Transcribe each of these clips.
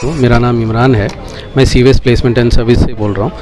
मेरा नाम इमरान है। मैं सीवेज प्लेसमेंट एंड सर्विस से बोल रहा हूँ।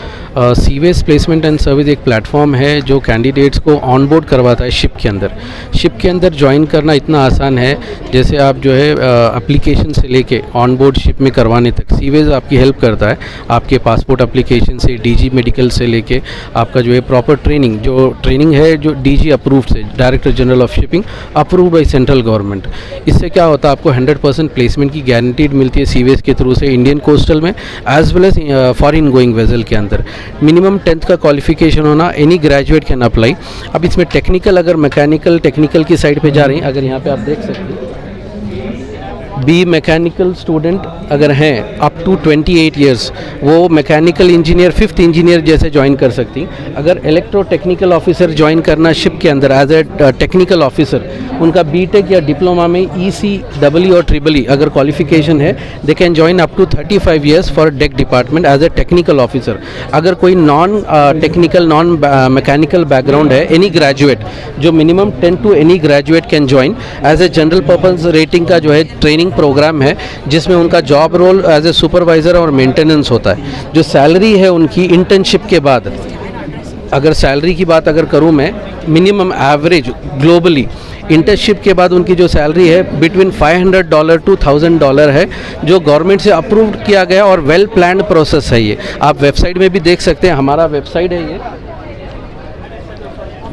सीवेज प्लेसमेंट एंड सर्विस एक प्लेटफॉर्म है जो कैंडिडेट्स को ऑनबोर्ड करवाता है शिप के अंदर। शिप के अंदर ज्वाइन करना इतना आसान है, जैसे आप जो है एप्लीकेशन से लेके ऑनबोर्ड शिप में करवाने तक सीवेज आपकी हेल्प करता है। आपके पासपोर्ट एप्लीकेशन से डीजी मेडिकल से लेके आपका जो है प्रॉपर ट्रेनिंग है जो डीजी अप्रूव्ड से, director general of shipping approved by central government. इससे क्या होता है, आपको 100% प्लेसमेंट की गारंटीड मिलती है सीवेज के थ्रू से इंडियन कोस्टल में as well as foreign going vessel के अंदर। मिनिमम 10th का क्वालिफिकेशन होना, एनी ग्रेजुएट कैन अप्लाई। अब इसमें टेक्निकल, अगर मैकेनिकल टेक्निकल की साइड पे जा रही हैं, अगर यहाँ पे आप देख सकते हैं बी मैकेनिकल स्टूडेंट अगर हैं अप टू 28 ईयर्स, वो मैकेनिकल इंजीनियर 5th इंजीनियर जैसे ज्वाइन कर सकती। अगर इलेक्ट्रो टेक्निकल ऑफिसर ज्वाइन करना शिप के अंदर एज ए टेक्निकल ऑफिसर, उनका बीटेक या डिप्लोमा में EC, EE और EEE अगर क्वालिफिकेशन है, they can join up to 35 years for deck department as a technical officer. अगर कोई non technical non mechanical background है, एनी ग्रेजुएट जो minimum 10 to any graduate can join as a general purpose rating का जो है training programme है, जिसमें उनका job role as a supervisor और मेंटेनेंस होता है। जो सैलरी है उनकी इंटर्नशिप के बाद, अगर सैलरी की बात अगर करूं मैं, मिनिमम एवरेज ग्लोबली इंटर्नशिप के बाद उनकी जो सैलरी है बिटवीन $500 to $1000 है, जो गवर्नमेंट से अप्रूव्ड किया गया और वेल प्लान्ड प्रोसेस है। ये आप वेबसाइट में भी देख सकते हैं, हमारा वेबसाइट है ये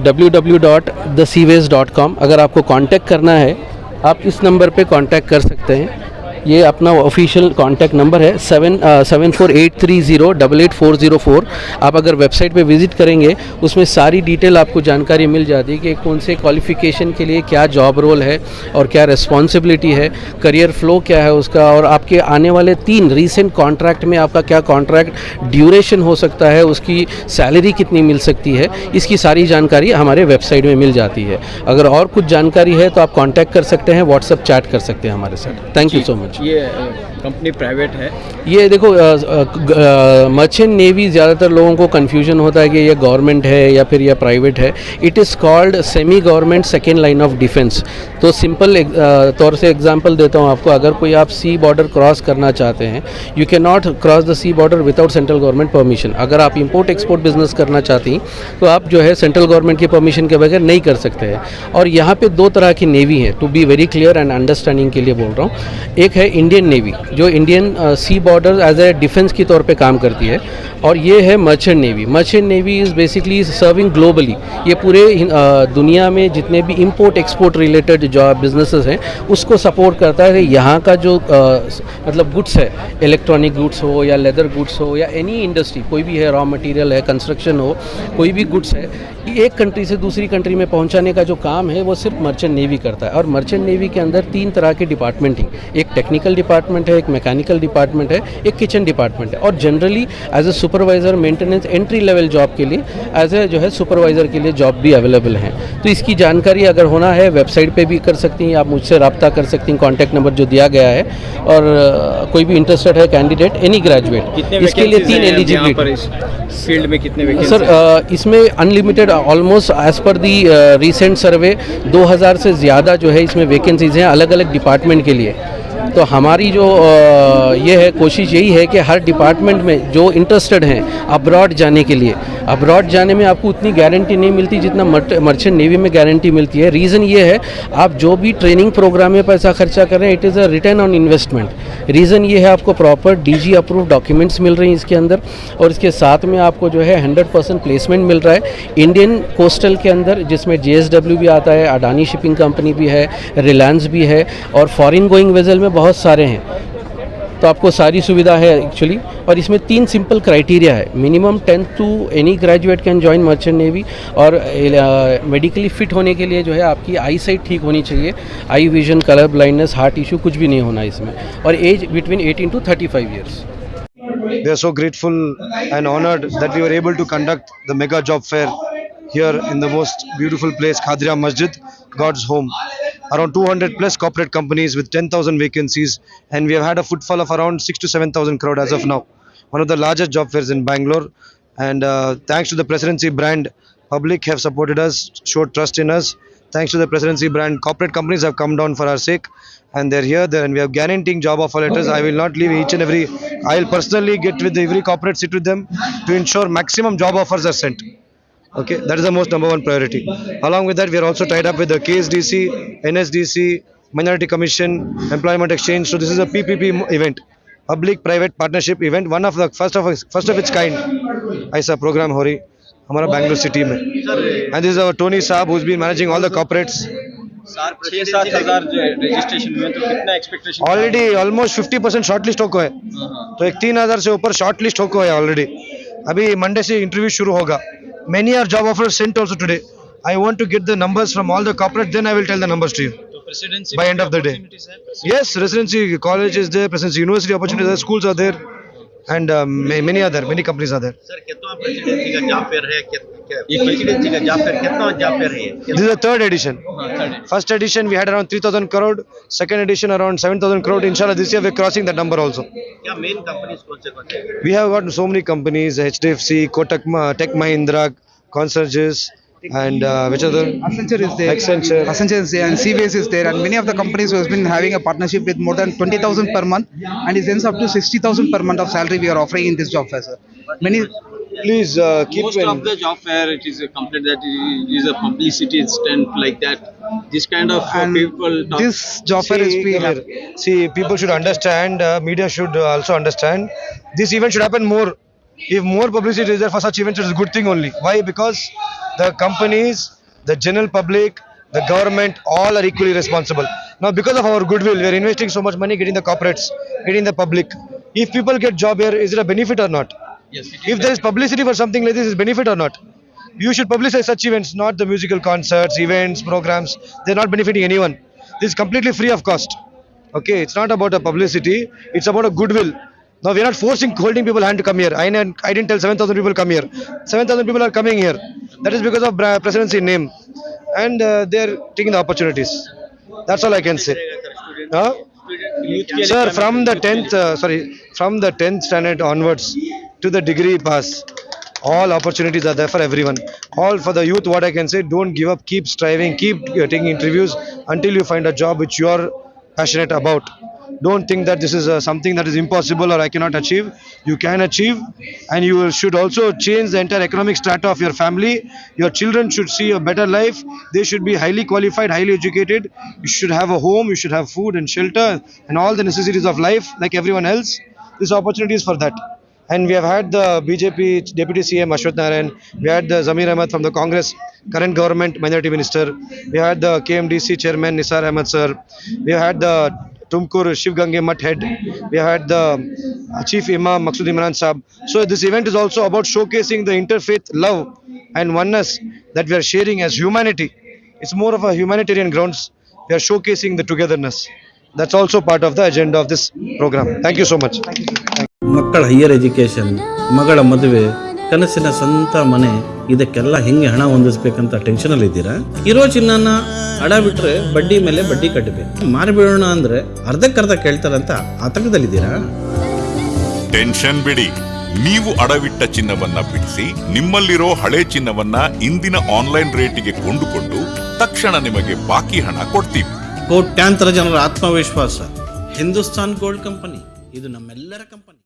www.theseaways.com। अगर आपको कांटेक्ट करना है आप इस नंबर पे कांटेक्ट कर सकते हैं। ये अपना ऑफिशियल कांटेक्ट नंबर है 7483088404। आप अगर वेबसाइट पे विज़िट करेंगे, उसमें सारी डिटेल आपको जानकारी मिल जाती है कि कौन से क्वालिफ़िकेशन के लिए क्या जॉब रोल है और क्या रिस्पॉन्सिबिलिटी है, करियर फ्लो क्या है उसका, और आपके आने वाले 3 रीसेंट कॉन्ट्रैक्ट में आपका क्या कॉन्ट्रैक्ट ड्यूरेशन हो सकता है, उसकी सैलरी कितनी मिल सकती है, इसकी सारी जानकारी हमारे वेबसाइट में मिल जाती है। अगर और कुछ जानकारी है तो आप कॉन्टैक्ट कर सकते हैं, व्हाट्सएप चैट कर सकते हैं हमारे साथ। Thank you so much. ये कंपनी प्राइवेट है? ये देखो, मर्चेंट नेवी ज़्यादातर लोगों को कन्फ्यूजन होता है कि ये गवर्नमेंट है या फिर ये प्राइवेट है। It is called semi government second line of defence. तो सिंपल तौर से एग्जांपल देता हूँ आपको। अगर कोई आप सी बॉर्डर क्रॉस करना चाहते हैं, you can not cross the sea border without central government permission. अगर आप इंपोर्ट एक्सपोर्ट बिजनेस करना चाहती हैं तो आप जो है सेंट्रल गवर्नमेंट की परमिशन के बगैर नहीं कर सकते हैं। और यहाँ पे 2 तरह की नेवी है, to be very clear and understanding के लिए बोल रहा हूँ। एक है इंडियन नेवी, जो Indian sea border as a defence की तौर पे काम करती है, और ये है merchant navy. Merchant navy is basically serving globally. ये पूरे दुनिया में जितने भी इंपोर्ट एक्सपोर्ट रिलेटेड जो बिजनेसेस हैं उसको सपोर्ट करता है। यहाँ का जो मतलब गुड्स है, इलेक्ट्रॉनिक गुड्स हो या लेदर गुड्स हो या एनी इंडस्ट्री, कोई भी है, रॉ मटेरियल है, कंस्ट्रक्शन हो, कोई भी गुड्स है, एक कंट्री से दूसरी कंट्री में पहुँचाने का जो काम है वो सिर्फ मर्चेंट नेवी करता है। और मर्चेंट नेवी के अंदर 3 तरह के डिपार्टमेंट हैं। एक टेक्निकल डिपार्टमेंट है, एक मैकेनिकल डिपार्टमेंट है, एक किचन डिपार्टमेंट है। और generally as a supervisor maintenance entry level job के लिए एज ए जो है सुपरवाइज़र के लिए जॉब भी अवेलेबल हैं। तो इसकी जानकारी अगर होना है वेबसाइट पे भी कर सकती हैं, आप मुझसे रब्ता कर सकती हैं, कॉन्टैक्ट नंबर जो दिया गया है। और कोई भी इंटरेस्टेड है कैंडिडेट, एनी ग्रेजुएट, इसके लिए 3 एलिजिबिलिटी फील्ड में कितने वैकेंसी? सर इसमें अनलिमिटेड, ऑलमोस्ट एज पर दी रिसेंट सर्वे 2000 से ज़्यादा जो है इसमें वैकेंसीज़ हैं अलग अलग डिपार्टमेंट के लिए। तो हमारी जो ये है कोशिश यही है कि हर डिपार्टमेंट में जो इंटरेस्टेड हैं अब्रॉड जाने के लिए, अब्रॉड जाने में आपको उतनी गारंटी नहीं मिलती जितना मर्चेंट नेवी में गारंटी मिलती है। रीज़न ये है, आप जो भी ट्रेनिंग प्रोग्राम में पैसा खर्चा कर रहे हैं, it is a return on investment. Reason ये है, आपको प्रॉपर DG अप्रूव डॉक्यूमेंट्स मिल रहे हैं इसके अंदर, और इसके साथ में आपको जो है 100% प्लेसमेंट मिल रहा है इंडियन कोस्टल के अंदर, जिसमें JSW भी आता है, अडानी शिपिंग कंपनी भी है, रिलायंस भी है, और फॉरेन गोइंग वेजल में बहुत सारे हैं। तो आपको सारी सुविधा है एक्चुअली। और इसमें 3 सिंपल क्राइटेरिया है। Minimum 10th to any graduate can join merchant navy, और मेडिकली फिट होने के लिए जो है आपकी आई साइट ठीक होनी चाहिए, eye vision, colour blindness, heart issue कुछ भी नहीं होना इसमें, और age between 18 to 35 years. We are so grateful and honored that we were able to conduct the mega job fair here in the most beautiful place, Khadria Masjid, God's home. Around 200 plus corporate companies with 10,000 vacancies, and we have had a footfall of around 6 to 7,000 crowd as of now. One of the largest job fairs in Bangalore, and thanks to the Presidency brand, public have supported us, showed trust in us. Thanks to the presidency brand, corporate companies have come down for our sake, and they're here. And we are guaranteeing job offer letters. I will not leave each and every. I'll personally get with every corporate, sit with them to ensure maximum job offers are sent. Okay, that is the most number one priority. Along with that, we are also tied up with the KSDC, NSDC, Minority Commission, Employment Exchange. So this is a PPP event, public-private partnership event, one of the first of its kind. ऐसा program हो रही हमारा Bangalore city में. And this is our Tony Saab, who's been managing all the corporates. 6-7 हजार registration हुए तो कितना expectation Already almost 50% shortlist होको है. तो एक 3,000 से ऊपर shortlist होको है already. अभी Monday से interview शुरू होगा. Many are job offers sent also today. I want to get the numbers from all the corporate, then I will tell the numbers to you. Presidency By end of the day. Yes, residency college is there, residency university opportunities are there, schools are there, and many companies are there. Sir कितना presidency का job fair है ये presidency का job fair कितना job fair है This is the third edition. First edition we had around 3,000 crore, second edition around 7,000 crore. Inshallah, this year we are crossing that number also. क्या main companies कौन से हैं We have got so many companies: HDFC, Kotak, Tech Mahindra, Concierges, and which other? Accenture is there. Accenture. is there, and CBS is there, and many of the companies who has been having a partnership with more than 20,000 per month, and it ends up to 60,000 per month of salary we are offering in this job fair, sir. Many. Please keep most of the job fair it is a complaint that it is a publicity stunt like that. This kind of And people talk. this job fair is See, we have. see, people should understand, media should also understand, this event should happen more. If more publicity is there for such events, it is a good thing only. Why? Because the companies, the general public, the government, all are equally responsible. Now, because of our goodwill, we are investing so much money getting the corporates, getting the public. If people get job here, is it a benefit or not? Yes, it If there is publicity for something like this, is benefit or not? You should publicize such events, not the musical concerts, events, programs. They're not benefiting anyone. This is completely free of cost. Okay, it's not about a publicity, it's about a goodwill. Now we are not holding people hand to come here. I didn't tell 7,000 people come here. 7,000 people are coming here. That is because of presidency name, and they're taking the opportunities. That's all I can say. Huh? youth के लिए Sir, क्या from the 10th, from the 10th standard onwards to the degree pass, all opportunities are there for everyone. All for the youth, what I can say, don't give up, keep striving, keep taking interviews until you find a job which you are passionate about. Don't think that this is something that is impossible or I cannot achieve. You can achieve, and you should also change the entire economic strata of your family. Your children should see a better life. They should be highly qualified, highly educated. You should have a home, you should have food and shelter and all the necessities of life like everyone else. This opportunity is for that. And we have had the BJP Deputy CM Ashwath Narayan, we had the Zamir Ahmed from the Congress current government Minority Minister, we had the KMDC Chairman Nisar Ahmed Sir, we had the Tumkur Shiv Gange Mutt Head, we had the Chief Imam Maqsood Imran Saab. So this event is also about showcasing the interfaith love and oneness that we are sharing as humanity. It's more of a humanitarian grounds. We are showcasing the togetherness. That's also part of the agenda of this program. Thank you so much. ಮಕ್ಕಳ higher education, ಮಗಳ ಮದುವೆ, ಕನಸಿನ ಸ್ವಂತ ಮನೆ, ಇದಕ್ಕೆಲ್ಲ ಹೆಂಗೆ ಹಣ ಹೊಂದಿಸ್ಬೇಕಂತ ಟೆನ್ಷನಲ್ಲಿ ಇದ್ದೀರಾ? ಇರೋ ಚಿನ್ನನ ಅಡ ಬಿಟ್ರೆ ಬಡ್ಡಿ ಮೇಲೆ ಬಡ್ಡಿ ಕಟ್ಟಬೇಕು. ಮಾರಿಬಿಡೋಣ ಅಂದ್ರೆ ಅರ್ಧಕ್ಕರ್ಧ ಕೇಳ್ತಾರಂತ ಆತಂಕದಲ್ಲಿದ್ದೀರಾ? ಟೆನ್ಷನ್ ಬಿಡಿ, ನೀವು ಅಡವಿಟ್ಟ ಚಿನ್ನವನ್ನ ಬಿಡಿಸಿ ನಿಮ್ಮಲ್ಲಿರೋ ಹಳೆ ಚಿನ್ನವನ್ನ ಇಂದಿನ ಆನ್ಲೈನ್ ರೇಟಿಗೆ ಕೊಂಡುಕೊಂಡು ತಕ್ಷಣ ನಿಮಗೆ ಬಾಕಿ ಹಣ ಕೊಡ್ತೀವಿ. ಕೋಟ್ಯಾಂತರ ಜನರ ಆತ್ಮವಿಶ್ವಾಸ ಹಿಂದೂಸ್ತಾನ್ ಗೋಲ್ಡ್ ಕಂಪನಿ, ಇದು ನಮ್ಮೆಲ್ಲರ ಕಂಪನಿ.